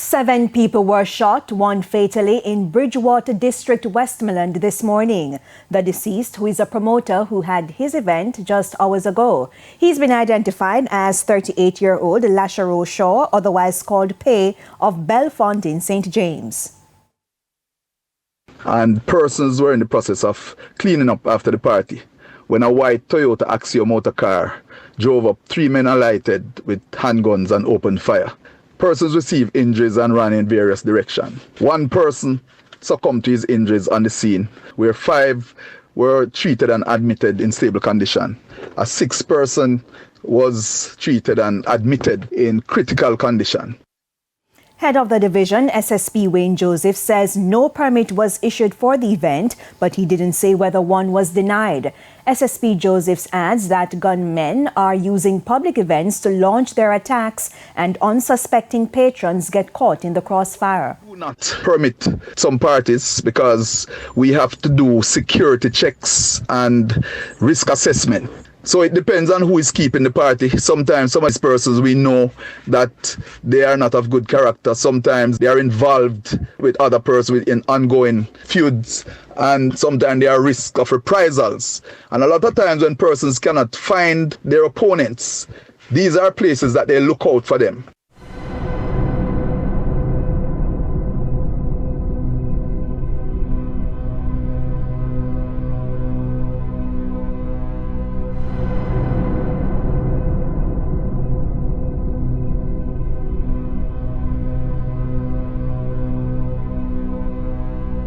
7 people were shot, one fatally, in Bridgewater District, Westmoreland this morning. The deceased, who is a promoter who had his event just hours ago. He's been identified as 38-year-old Lasharo Shaw, otherwise called Pay, of Bellefontaine, St. James. And persons were in the process of cleaning up after the party when a white Toyota Axio motor car drove up. 3 men alighted with handguns and opened fire. Persons received injuries and ran in various directions. 1 person succumbed to his injuries on the scene, where 5 were treated and admitted in stable condition. A 6th person was treated and admitted in critical condition. Head of the division, SSP Wayne Joseph, says no permit was issued for the event, but he didn't say whether one was denied. SSP Joseph adds that gunmen are using public events to launch their attacks and unsuspecting patrons get caught in the crossfire. Do not permit some parties because we have to do security checks and risk assessment. So it depends on who is keeping the party. Sometimes some of these persons, we know that they are not of good character. Sometimes they are involved with other persons in ongoing feuds, and sometimes they are risk of reprisals. And a lot of times when persons cannot find their opponents, these are places that they look out for them.